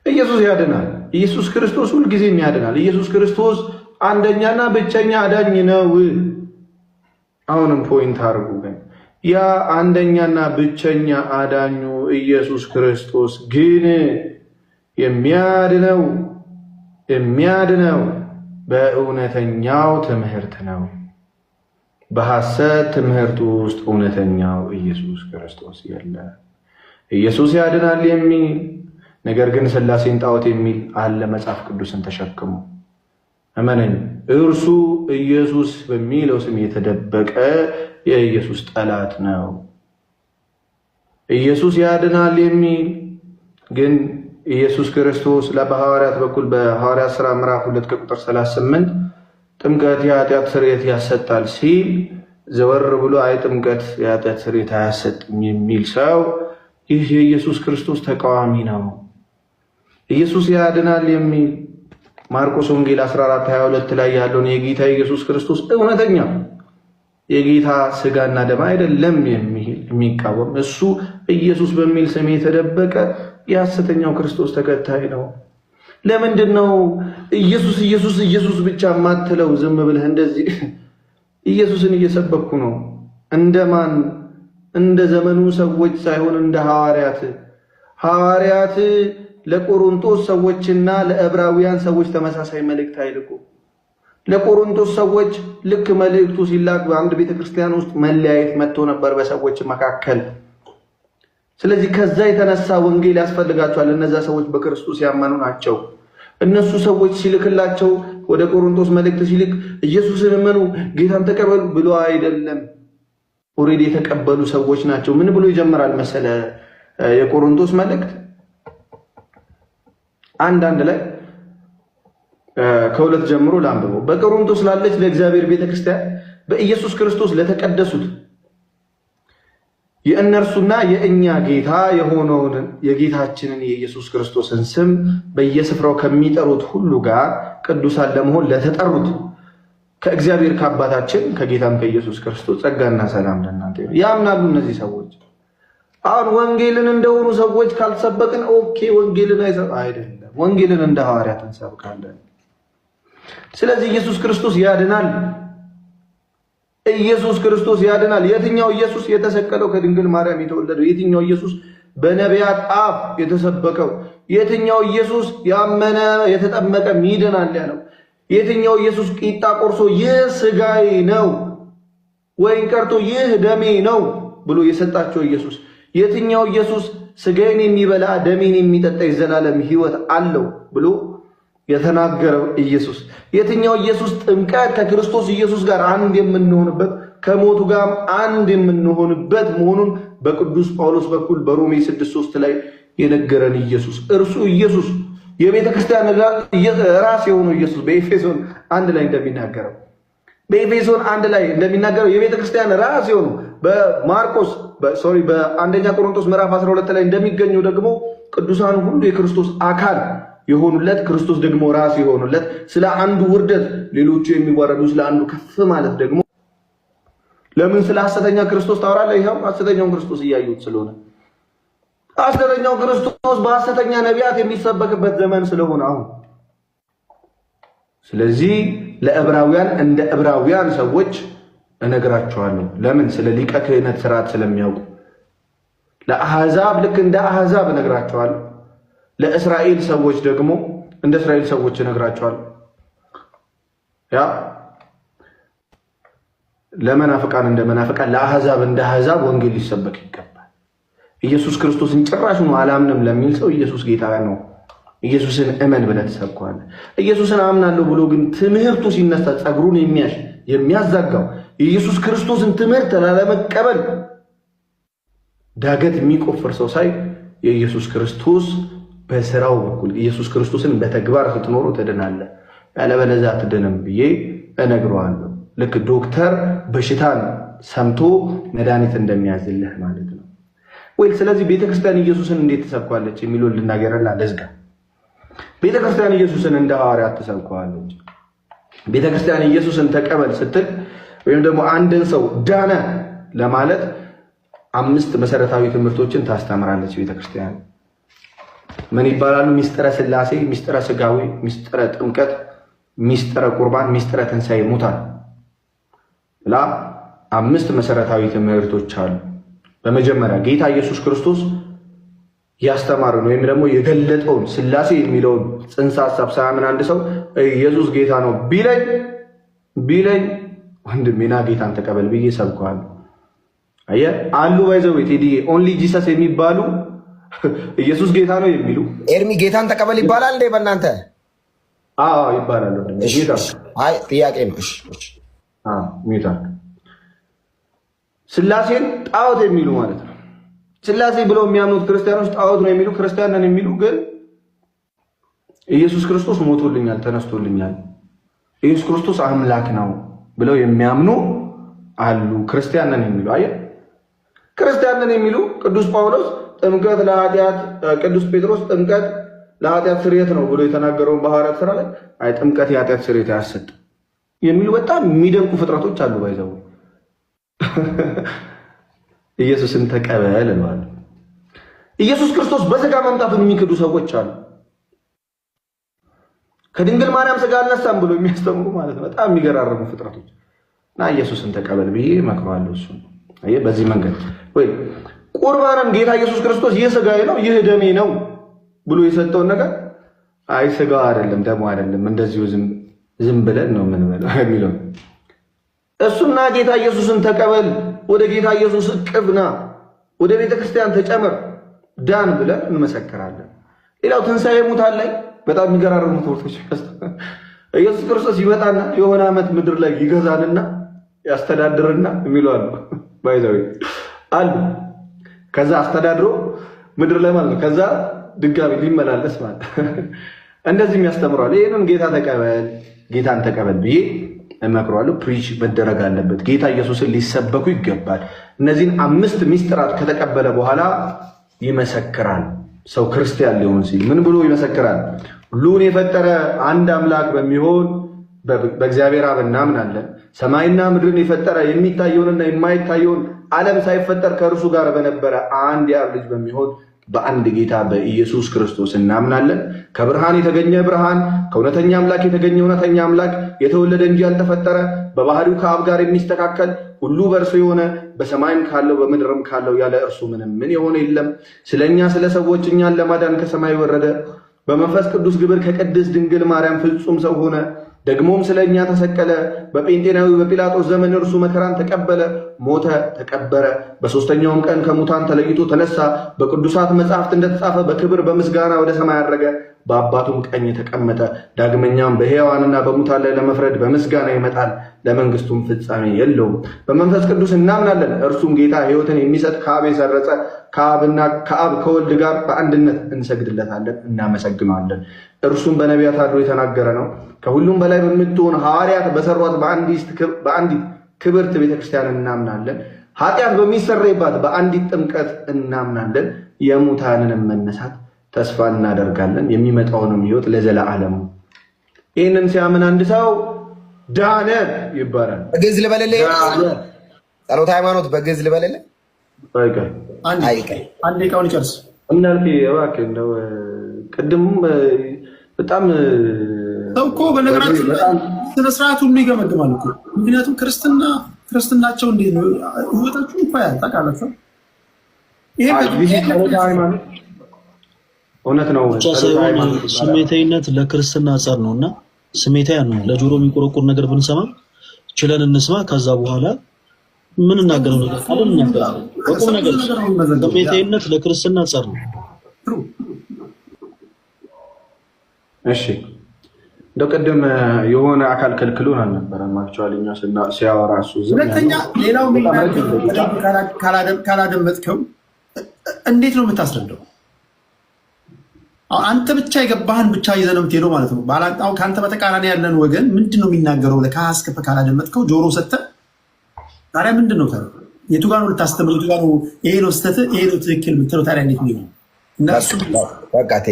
ኢየሱስ ያድናል። ኢየሱስ ክርስቶስ ሁልጊዜም ያድናል። ኢየሱስ ክርስቶስ አንደኛና ብቸኛ አዳኝ ነው። አሁንም ፖይንት አድርጉ ግን ያ አንደኛና ብቸኛ አዳኙ ኢየሱስ ክርስቶስ ግን የሚያድነው በእውነተኛው ትምህርት ነው። በሐሰት ትምህርት ውስጥ እውነተኛው ኢየሱስ ክርስቶስ የለም። ኢየሱስ ያድናል የሚል ነገር ግን ሥላሴን ጣዖት የሚል አለ። መጽሐፍ ቅዱስን ተሸክሞ እመነኝ፣ እርሱ ኢየሱስ በሚለው ስም የተደበቀ የኢየሱስ ጠላት ነው። ኢየሱስ ያድናል የሚል ግን ኢየሱስ ክርስቶስ በሐዋርያት በኩል በሐዋርያት ሥራ ምዕራፍ 2 ቁጥር 38 ጥምቀት የኃጢአት ስርየት ያሰጣል ሲል ዘወር ብሎ አይ ጥምቀት የኃጢአት ስርየት አያሰጥም የሚል ሰው ይህ የኢየሱስ ክርስቶስ ተቃዋሚ ነው። ኢየሱስ ያድናል የሚል ማርቆስ ወንጌል 14:22 ላይ ያለውን የጌታ ኢየሱስ ክርስቶስ እውነተኛ የጌታ ስጋና ደም አይደለም የሚቃወም እሱ ኢየሱስ በሚል ስም የተደበቀ የሐሰተኛው ክርስቶስ ተከታይ ነው። ለምንድን ነው ኢየሱስ ኢየሱስ ኢየሱስ ብቻ ማትለው? ዝም ብለህ እንደዚህ ኢየሱስን እየሰበኩ ነው። እንደማን? እንደ ዘመኑ ሰዎች ሳይሆን እንደ ሐዋርያት ለቆሮንቶስ ሰዎችና ለዕብራውያን ሰዎች ተመሳሳይ መልእክት አይልኩ። ለቆሮንቶስ ሰዎች ልክ መልእክቱ ሲላክ በአንድ ቤተክርስቲያን ውስጥ መለያየት መጥቶ ነበር በሰዎች መካከል። ስለዚህ ከዛ የተነሳ ወንጌል ያስፈልጋቸዋል። እነዛ ሰዎች በክርስቶስ ያመኑ ናቸው። እነሱ ሰዎች ሲልክላቸው ወደ ቆሮንቶስ መልእክት ሲልክ ኢየሱስን እመኑ ጌታን ተቀበሉ ብሎ አይደለም። ኦሬዲ የተቀበሉ ሰዎች ናቸው። ምን ብሎ ይጀምራል መሰለ የቆሮንቶስ መልእክት አንድ ላይ ከሁለት ጀምሮ ላንብበው። በቆሮንቶስ ላለች ለእግዚአብሔር ቤተክርስቲያን በኢየሱስ ክርስቶስ ለተቀደሱት የእነርሱና የእኛ ጌታ የሆነውን የጌታችንን የኢየሱስ ክርስቶስን ስም በየስፍራው ከሚጠሩት ሁሉ ጋር ቅዱሳን ለመሆን ለተጠሩት ከእግዚአብሔር ከአባታችን ከጌታም ከኢየሱስ ክርስቶስ ጸጋና ሰላም ለእናንተ ይሁን። ያምናሉ እነዚህ ሰዎች። አሁን ወንጌልን እንደሆኑ ሰዎች ካልሰበክን ኦኬ ወንጌልን አይደለም፣ ወንጌልን እንደ ሐዋርያት እንሰብካለን። ስለዚህ ኢየሱስ ክርስቶስ ያድናል። ኢየሱስ ክርስቶስ ያድናል። የትኛው ኢየሱስ? የተሰቀለው ከድንግል ማርያም የተወለደው። የትኛው ኢየሱስ? በነቢያት አፍ የተሰበከው። የትኛው ኢየሱስ? ያመነ የተጠመቀ ይድናል ያለው። የትኛው ኢየሱስ? ቂጣ ቆርሶ ይህ ስጋዬ ነው ወይን ቀርቶ ይህ ደሜ ነው ብሎ የሰጣቸው ኢየሱስ። የትኛው ኢየሱስ? ስጋዬን የሚበላ ደሜን የሚጠጣ የዘላለም ሕይወት አለው ብሎ የተናገረው ኢየሱስ። የትኛው ኢየሱስ? ጥምቀት ከክርስቶስ ኢየሱስ ጋር አንድ የምንሆንበት ከሞቱ ጋር አንድ የምንሆንበት መሆኑን በቅዱስ ጳውሎስ በኩል በሮሜ 6:3 ላይ የነገረን ኢየሱስ። እርሱ ኢየሱስ የቤተ ክርስቲያን ራስ የሆነው ኢየሱስ በኤፌሶን 1 ላይ እንደሚናገረው የቤተ ክርስቲያን ራስ የሆነው በአንደኛ ቆሮንቶስ ምዕራፍ 12 ላይ እንደሚገኘው ደግሞ ቅዱሳን ሁሉ የክርስቶስ አካል የሆኑለት ክርስቶስ ደግሞ ራስ የሆኑለት ስለ አንዱ ውርደት ሌሎቹ የሚዋረዱ ስለ አንዱ ከፍ ማለት ደግሞ ለምን ስለ ሐሰተኛ ክርስቶስ ታወራለህ? ይሄው ሐሰተኛውን ክርስቶስ እያዩት ስለሆነ ሐሰተኛው ክርስቶስ በሐሰተኛ ነቢያት የሚሰበክበት ዘመን ስለሆነ አሁን ስለዚህ ለዕብራውያን እንደ ዕብራውያን ሰዎች እነግራቸዋለሁ። ለምን? ስለ ሊቀ ክህነት ስርዓት ስለሚያውቁ። ለአሕዛብ ልክ እንደ አሕዛብ እነግራቸዋለሁ። ለእስራኤል ሰዎች ደግሞ እንደ እስራኤል ሰዎች እነግራቸዋለሁ። ያ ለመናፍቃን እንደ መናፍቃን፣ ለአሕዛብ እንደ አሕዛብ ወንጌል ሊሰበክ ይገባል። ኢየሱስ ክርስቶስን ጭራሹን አላምንም ለሚል ሰው ኢየሱስ ጌታ ነው፣ ኢየሱስን እመን ብለህ ትሰብከዋለህ። ኢየሱስን አምናለሁ ብሎ ግን ትምህርቱ ሲነሳ ጸጉሩን የሚያዛጋው የኢየሱስ ክርስቶስን ትምህርት ላለመቀበል ዳገት የሚቆፍር ሰው ሳይ የኢየሱስ ክርስቶስ በስራው በኩል ኢየሱስ ክርስቶስን በተግባር ስትኖሩ ትድናለህ፣ ያለበለዚያ አትድንም ብዬ እነግረዋለሁ። ልክ ዶክተር በሽታን ሰምቶ መድኃኒት እንደሚያዝልህ ማለት ነው ወይ? ስለዚህ ቤተክርስቲያን ኢየሱስን እንዴት ትሰብኳለች የሚለውን ልናገርና ለዝጋ። ቤተክርስቲያን ኢየሱስን እንደ ሐዋርያት ትሰብከዋለች። ቤተክርስቲያን ኢየሱስን ተቀበል ስትል ወይም ደግሞ አንድን ሰው ዳነ ለማለት 5 መሰረታዊ ትምህርቶችን ታስተምራለች ቤተክርስቲያን። ምን ይባላሉ? ሚስጥረ ሥላሴ፣ ሚስጥረ ሥጋዌ፣ ሚስጥረ ጥምቀት፣ ሚስጥረ ቁርባን፣ ሚስጥረ ትንሣኤ ሙታን ብላ 5 መሰረታዊ ትምህርቶች አሉ። በመጀመሪያ ጌታ ኢየሱስ ክርስቶስ ያስተማረውን ወይም ደግሞ የገለጠውን ሥላሴ የሚለውን ጽንሰ ሐሳብ ሳያምን አንድ ሰው ኢየሱስ ጌታ ነው ቢለኝ ወንድሜና ጌታን ተቀበል ብዬ ሰብከዋለሁ። አየህ አሉ ባይዘው ቴዲ ኦንሊ ጂሰስ የሚባሉ ኢየሱስ ጌታ ነው የሚሉ ኤርሚ ጌታን ተቀበል ይባላል እንዴ በእናንተ? አዎ ይባላል። ጌታ አይ ጥያቄ ነው። እሺ ጌታ ሥላሴን ጣዖት የሚሉ ማለት ነው። ሥላሴ ብለው የሚያምኑት ክርስቲያኖች ጣዖት ነው የሚሉ ክርስቲያን ነን የሚሉ ግን ኢየሱስ ክርስቶስ ሞቶልኛል፣ ተነስቶልኛል፣ ኢየሱስ ክርስቶስ አምላክ ነው ብለው የሚያምኑ አሉ። ክርስቲያን ነን የሚሉ አየህ፣ ክርስቲያን ነን የሚሉ ቅዱስ ጳውሎስ ጥምቀት ለኃጢአት፣ ቅዱስ ጴጥሮስ ጥምቀት ለኃጢአት ስርየት ነው ብሎ የተናገረውን በሐዋርያት ሥራ ላይ አይ ጥምቀት የኃጢአት ስርየት አያሰጥም የሚሉ በጣም የሚደንቁ ፍጥረቶች አሉ። ባይዘው ኢየሱስን ተቀበል ማለት ኢየሱስ ክርስቶስ በሥጋ መምጣቱን የሚክዱ ሰዎች አሉ። ከድንግል ማርያም ሥጋ አልነሳም ብሎ የሚያስተምሩ ማለት ነው። በጣም የሚገራርሙ ፍጥረቶች እና ኢየሱስን ተቀበል ብዬ እመክረዋለሁ። እሱ አየህ በዚህ መንገድ ወይ ቁርባንን ጌታ ኢየሱስ ክርስቶስ ይህ ሥጋዬ ነው ይህ ደሜ ነው ብሎ የሰጠውን ነገር አይ ሥጋው አይደለም ደሙ አይደለም እንደዚሁ ዝም ብለን ነው የምንበላው የሚለው እሱና ጌታ ኢየሱስን ተቀበል፣ ወደ ጌታ ኢየሱስ እቅፍና ወደ ቤተ ክርስቲያን ተጨመር ዳን ብለን እንመሰክራለን። ሌላው ትንሣኤ ሙታን ላይ በጣም የሚገራርሙ ትምህርቶች ኢየሱስ ክርስቶስ ይመጣና የሆነ ዓመት ምድር ላይ ይገዛንና ያስተዳድርና የሚሉ አሉ ባይዘው አሉ። ከዛ አስተዳድሮ ምድር ላይ ማለት ነው። ከዛ ድጋሚ ሊመላለስ ማለት እንደዚህም ያስተምራል። ይሄንን ጌታን ተቀበል ብዬ እመክረዋለሁ። ፕሪች መደረግ አለበት። ጌታ ኢየሱስን ሊሰበኩ ይገባል። እነዚህን 5 ሚስጥራት ከተቀበለ በኋላ ይመሰክራል። ሰው ክርስቲያን ሊሆን ሲል ምን ብሎ ይመሰክራል? ሁሉን የፈጠረ አንድ አምላክ በሚሆን በእግዚአብሔር አብ እናምናለን። ሰማይና ምድርን የፈጠረ የሚታየውንና የማይታየውን ዓለም ሳይፈጠር ከእርሱ ጋር በነበረ አንድ የአብ ልጅ በሚሆን በአንድ ጌታ በኢየሱስ ክርስቶስ እናምናለን። ከብርሃን የተገኘ ብርሃን፣ ከእውነተኛ አምላክ የተገኘ እውነተኛ አምላክ፣ የተወለደ እንጂ ያልተፈጠረ፣ በባህሪው ከአብ ጋር የሚስተካከል፣ ሁሉ በእርሱ የሆነ፣ በሰማይም ካለው በምድርም ካለው ያለ እርሱ ምንም ምን የሆነ የለም። ስለኛ ስለ ሰዎች እኛን ለማዳን ከሰማይ ወረደ። በመንፈስ ቅዱስ ግብር ከቅድስት ድንግል ማርያም ፍጹም ሰው ሆነ። ደግሞም ስለኛ ተሰቀለ። በጴንጤናዊ በጲላጦስ ዘመን እርሱ መከራን ተቀበለ፣ ሞተ፣ ተቀበረ። በሦስተኛውም ቀን ከሙታን ተለይቶ ተነሳ። በቅዱሳት መጻሕፍት እንደተጻፈ በክብር በምስጋና ወደ ሰማይ አረገ፣ በአባቱም ቀኝ ተቀመጠ። ዳግመኛም በሕያዋንና በሙታን ላይ ለመፍረድ በምስጋና ይመጣል፣ ለመንግስቱም ፍጻሜ የለውም። በመንፈስ ቅዱስ እናምናለን። እርሱም ጌታ ሕይወትን የሚሰጥ ከአብ የሰረጸ ከአብ ከወልድ ጋር በአንድነት እንሰግድለታለን፣ እናመሰግነዋለን። እርሱም በነቢያት አድሮ የተናገረ ነው። ከሁሉም በላይ በምትሆን ሐዋርያት በሰሯት በአንዲት ክብርት ቤተክርስቲያን እናምናለን። ኃጢአት በሚሰረይባት በአንዲት ጥምቀት እናምናለን። የሙታንንም መነሳት ተስፋ እናደርጋለን፣ የሚመጣውንም ሕይወት ለዘለዓለሙ። ይህንን ሲያምን አንድ ሰው ዳነ ይባላል። በግዕዝ ልበልልህ፣ ጸሎተ ሃይማኖት በግዕዝ ልበልልህ። አንድ ደቂቃውን ይጨርስ እናልክ እባክህ። እንደው ቅድም በጣም ሰው እኮ በነገራችን ስነ ስርዓቱ ሁሉ ይገመግማል እኮ። ምክንያቱም ክርስትናቸው እንዴት ነው ህይወታችሁ እኮ ያጣቃላችሁ። ይሄ ሃይማኖት እውነት ነው። ስሜታዊነት ለክርስትና ጸር ነው እና ስሜታዊ ነው። ለጆሮ የሚቆረቁር ነገር ብንሰማ ችለን እንስማ። ከዛ በኋላ ምን እናገረው ነገር ካለ እናገራለን። በቁም ነገር ስሜታዊነት ለክርስትና ጸር ነው። እሺ እንደው ቅድም የሆነ አካል ከልክሎን አልነበረም? አክቹዋሊ እኛ ሲያወራ እሱ ሁለተኛ ሌላው ካላደመጥከው እንዴት ነው የምታስረዳው? አንተ ብቻ የገባህን ብቻ ይዘህ ነው የምትሄደው ማለት ነው። ባላንጣው ከአንተ በተቃራኒ ያለን ወገን ምንድን ነው የሚናገረው? ለካስከፈ ካላደመጥከው ጆሮ ሰጥተህ ታዲያ ምንድን ነው ታዲያ? የቱ ጋር ነው ልታስተምር? የቱ ጋር ነው ይሄ ነው ስህተት ይሄ ነው ትክክል የምትለው? ታዲያ እንዴት ነው?